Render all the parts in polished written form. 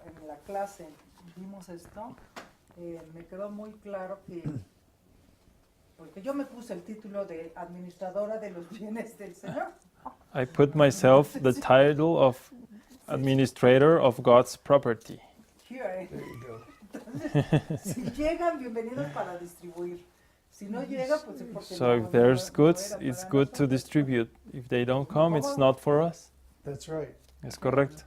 en la clase vimos esto, me quedó muy claro que, porque yo me puse el título de administradora de los bienes del Señor. I put myself the title of administrator of God's property. Here, There you go. Entonces, si llegan, bienvenidos para distribuir. Si no llega, pues es porque So no, if there's no goods, era it's para good to nosotros. distribute. If they don't come, it's not for us. That's right. Es correcto.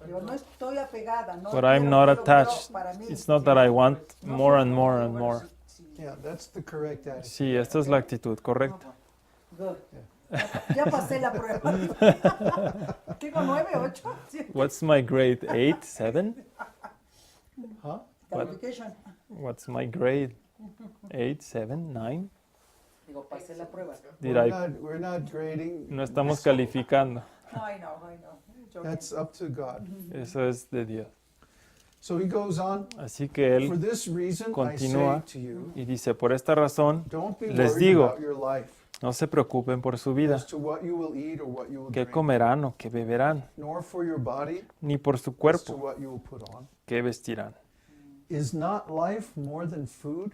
Yo no estoy apegada, no But I'm quiero, not quiero, attached. para mí, It's not that I want no more soy and more como and que, more. bueno, sí. Yeah, that's the correct attitude. Sí, esta es la actitud correcta. Good. Ya pasé la prueba. Tengo 9, 8. What's my grade? 8, 7? Huh? Calification. What's my grade? 8, 7, 9? Digo, pasé la prueba. Did We're not grading. No estamos calificando. I know. Joking. That's up to God. Eso es de Dios. So he goes on. Así que For Él this reason, I continúa say to you, y dice, por esta razón, don't be les worried digo, about your life, no se preocupen por su vida, as to what you will eat or what you will qué drink, comerán o qué beberán, nor for your body, ni por su as to cuerpo, what you will put on. qué vestirán. Is not life more than food,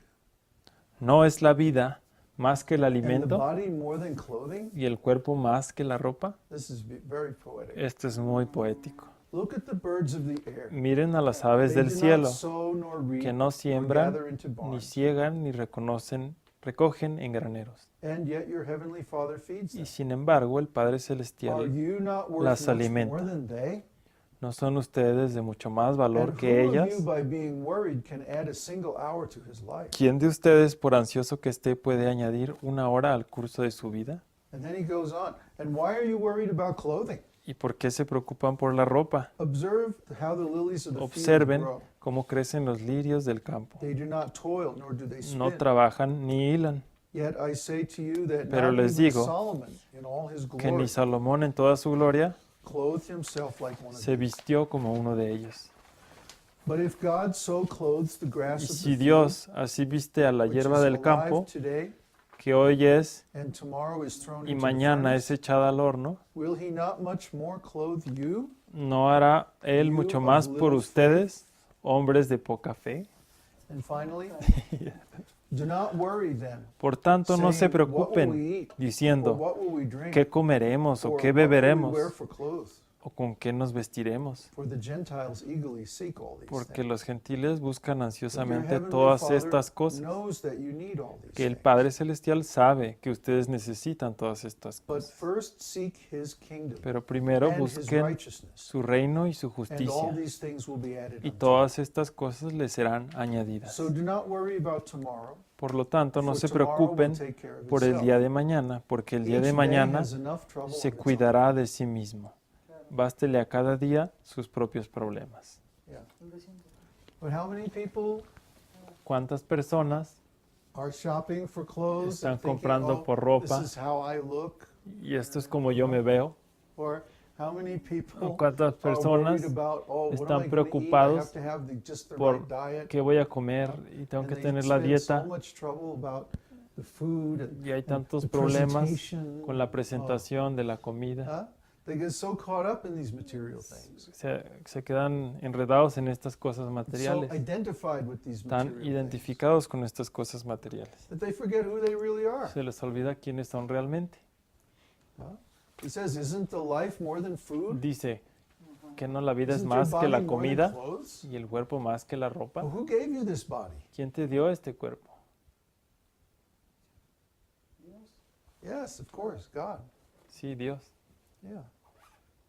¿No es la vida más que el and the alimento body more than clothing? y el cuerpo más que la ropa? This is very poetic. Esto es muy poético. Look at the birds of the air. Miren a las aves They del do cielo, not sow nor reap que no nor siembran, gather into ni barns, ciegan, ni recogen en graneros. and yet your heavenly Father feeds Y them. sin embargo, el Padre Are Celestial, you not worth las much alimenta. more than they? ¿no son ustedes de mucho más valor And que who of ellas? you by being worried can add a single hour to his life? ¿Quién de ustedes, por ansioso que esté, puede añadir una hora al curso de su vida? And then he goes on. And why are you worried about clothing? ¿Y por qué se preocupan por la ropa? Observe how the lilies of the field Observen grow. cómo crecen los lirios del campo. They do not toil, nor do they No spin. trabajan ni hilan. Yet I say to you that Pero not les even digo Solomon in all his Que glory ni Salomón en toda su gloria clothed himself like one of se these. vistió como uno de ellos. But if God so clothes the Y grass of the si field, Dios así viste a la which hierba is del alive campo, today, que hoy es and tomorrow is thrown y into the mañana furnace, es echada al horno, will he not much more clothe you? ¿no hará Él mucho más por ustedes, hombres de poca fe? And finally, do not worry then, Por tanto, no se saying, what will preocupen we eat, or diciendo, what will we drink, ¿qué comeremos o or qué what will we beberemos wear for clothes? o con qué nos vestiremos? For the Gentiles eagerly seek all these Porque things. los gentiles buscan But your ansiosamente heavenly todas Father estas cosas, knows that you need all these que el things. Padre Celestial sabe que ustedes necesitan todas estas But cosas. first seek his kingdom Pero primero and his busquen righteousness, su reino y su and all justicia, these things will be added y unto todas estas cosas les serán you. añadidas. So do not worry about tomorrow, Por lo tanto, no for se tomorrow will preocupen take care of por el itself. día de mañana, porque el día Each de day mañana has enough trouble se on its cuidará de sí mismo. Bástele a cada día sus propios problemas. own. Yeah. But how many people ¿Cuántas personas are shopping for clothes están and thinking, comprando oh, por this ropa is how I look? y esto es como yo me veo? Or how many people ¿O cuántas are personas worried about, oh, what están am I gonna eat? I preocupados have to have just the por right diet. qué voy a comer y tengo And que they tener la spend dieta? so much trouble about the food and Y hay tantos the problemas presentation. con la presentación de la comida. Huh? They get so caught up in these material things. Se quedan enredados en estas cosas So materiales, identified with these tan material things identificados con estas cosas materiales. that they forget who they really are. Se les olvida quiénes son realmente. Huh? He says, isn't the life more than food? Dice que no, la vida es Isn't your más que body la more than comida clothes? y el cuerpo más que la ropa. Well, who gave you this body? ¿Quién te dio este cuerpo? Yes, of course, God. Sí, Dios. Yeah.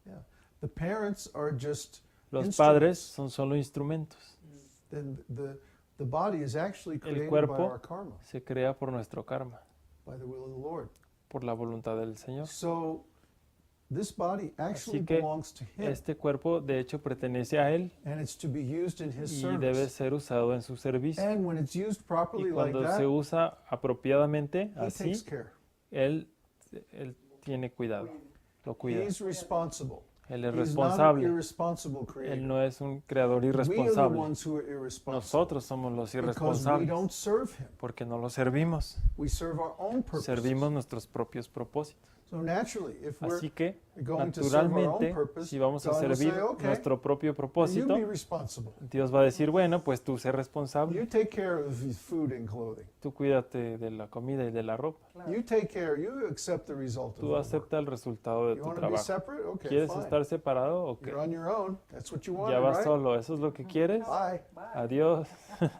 Yeah. The parents are just Los instruments. padres son solo instrumentos. Then the body is actually created by cuerpo our karma, Se crea por nuestro karma, by the will of the Lord. por la voluntad del Señor. So this body actually que belongs to Him, Este cuerpo, de hecho, pertenece a Él and it's to be used in His y debe service. ser usado en su servicio. And when it's used properly Y like cuando that, se usa apropiadamente, He así, takes care. Él tiene cuidado, lo cuida. He's responsible. Él es He's not an responsable. irresponsible creator. Él no es un creador We are the irresponsable. ones who are irresponsible Nosotros somos los because we irresponsables don't serve Him. porque no lo servimos. We serve our own purposes. Servimos nuestros propios propósitos. So naturally, if we're Así que, going to serve our own naturalmente, purpose, si vamos a God will say, servir okay, nuestro propio you propósito, be responsible. Dios va a decir, bueno, pues tú sé You responsable, take care of his food and clothing. tú cuídate de la comida y de la ropa, Claro. You take care, you accept the result of tú the work. acepta el resultado de You tu want to be trabajo. separate? Okay, ¿Quieres fine. estar separado o qué? You're on your own. That's what you Ya wanted, vas right? solo, ¿eso es lo que quieres? Bye. Bye. Adiós. Claro.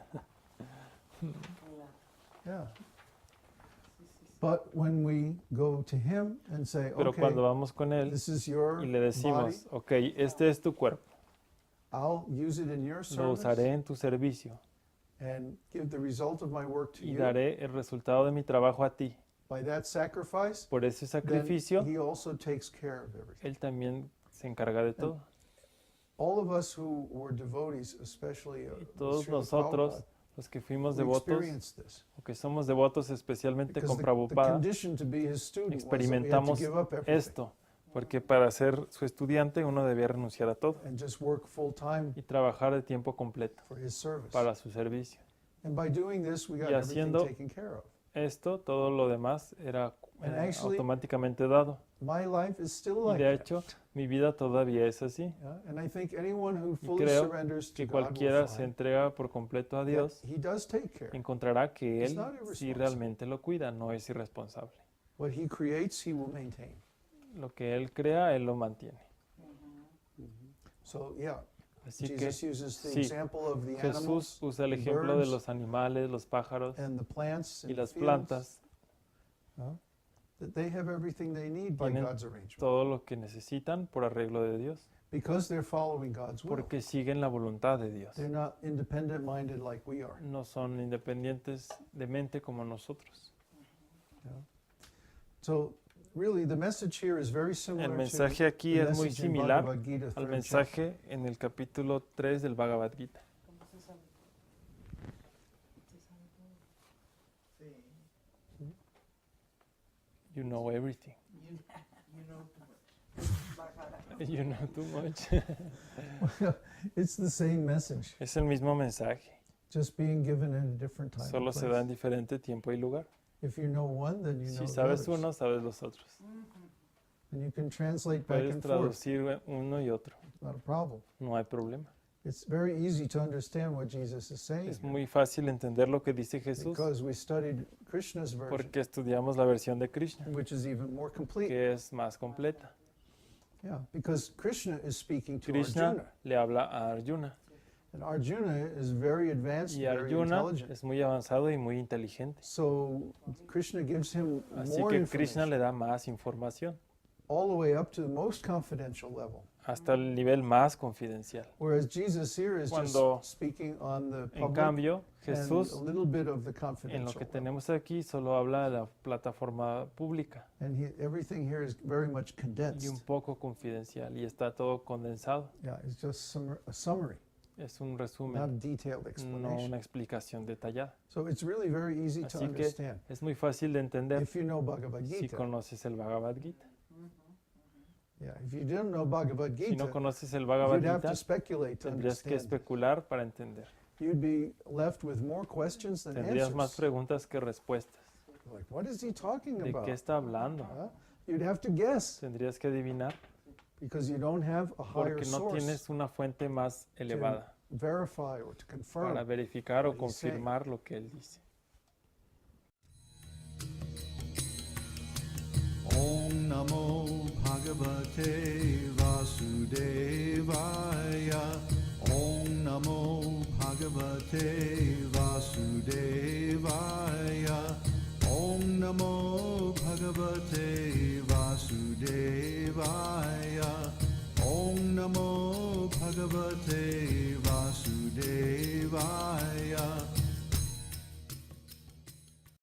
Yeah. Sí, sí, sí. But when we go to him and say, Pero okay, cuando vamos con Él this is your y le body, decimos, ok, este es tu cuerpo, I'll use it in your lo service usaré en tu servicio and give the result of my work to y you. daré el resultado de mi trabajo a ti. By that sacrifice, Por ese then sacrificio, he also takes care of everything. Él también se encarga de todo. All of us who were devotees, especially Y todos Srila nosotros, Prabhupada, los que fuimos we devotos, experienced this. o que somos devotos especialmente Because con the Prabhupada, condition to be his student was that we had to experimentamos give up everything esto, porque para ser su estudiante uno debía renunciar a todo and just work full time y trabajar de tiempo completo for his service. para su servicio. And by doing this, we got Y everything haciendo taken care of. Esto, todo lo demás era And actually, automáticamente dado. My life is still Y like de that. hecho, mi vida todavía es así. Yeah, and I think anyone who Y fully creo surrenders to Que God cualquiera will se find entrega por completo a that Dios, he does take care. encontrará que It's Él not sí irresponsible. realmente lo cuida, no es irresponsable. What he creates, he will maintain. Lo que Él crea, Él lo mantiene. So yeah, Así que Jesus uses the sí, example of the Jesús animals usa el the ejemplo de birds, los animales, los pájaros and the plants y and the las fields, plantas, that they have everything they need by Tienen God's arrangement todo lo que necesitan por arreglo de Dios, because they're following God's will. porque siguen la voluntad de Dios. They're not independent minded like we are. No son independientes de mente como nosotros. So really the message here is very similar El to mensaje aquí the es muy message in similar Bhagavad Gita, al third mensaje en el capítulo 3 del Bhagavad Gita. ¿Cómo se sabe? ¿Se sabe todo? Sí. You know everything. You know too much. Bájala. You know too much. chapter. It's the same message, Es el mismo mensaje, just being given in a different time. solo and se place. da en diferente tiempo y lugar. If you know one, then you know Si the sabes others. uno, sabes los otros. And you can translate back Puedes and forth. traducir uno y otro. It's not a problem. No hay problema. It's very easy to understand what Jesus is saying Es muy fácil entender lo que dice Jesús because we studied Krishna's version, porque estudiamos la versión de Krishna, which is even more complete. que es más completa. Yeah, because Krishna is speaking to Krishna Arjuna, le habla a Arjuna and Arjuna is very advanced, y very Arjuna intelligent. es muy avanzado y muy inteligente. So Krishna gives him Así more que information, Krishna le da más información, all the way up to the most confidential level. hasta el nivel más confidencial. Whereas Jesus here is Cuando, just speaking on the En public cambio, and Jesús, a little bit of the en lo confidential que level. tenemos aquí, solo habla de la plataforma pública And everything here is very much y condensed. un poco confidencial y está todo condensado. Yeah, it's just a summary, Es un not a resumen, detailed no explanation. una explicación detallada. So it's really very easy to Así que understand es muy fácil de entender if you know Bhagavad si Gita. conoces el Bhagavad Gita. Yeah, if you don't know Bhagavad Si Gita, no conoces el Bhagavad you'd have Gita, to speculate to tendrías que understand. especular para entender. You'd be left with more questions than Tendrías más answers. preguntas que respuestas. Like, what is he talking ¿De about? qué está hablando? You'd have to guess Tendrías que adivinar because you don't have a higher porque no source tienes una fuente más elevada to verify or to para confirm. verificar o what he's saying. confirmar lo que él dice. Om Namo Bhagavate Vasudevaya. Om Namo Bhagavate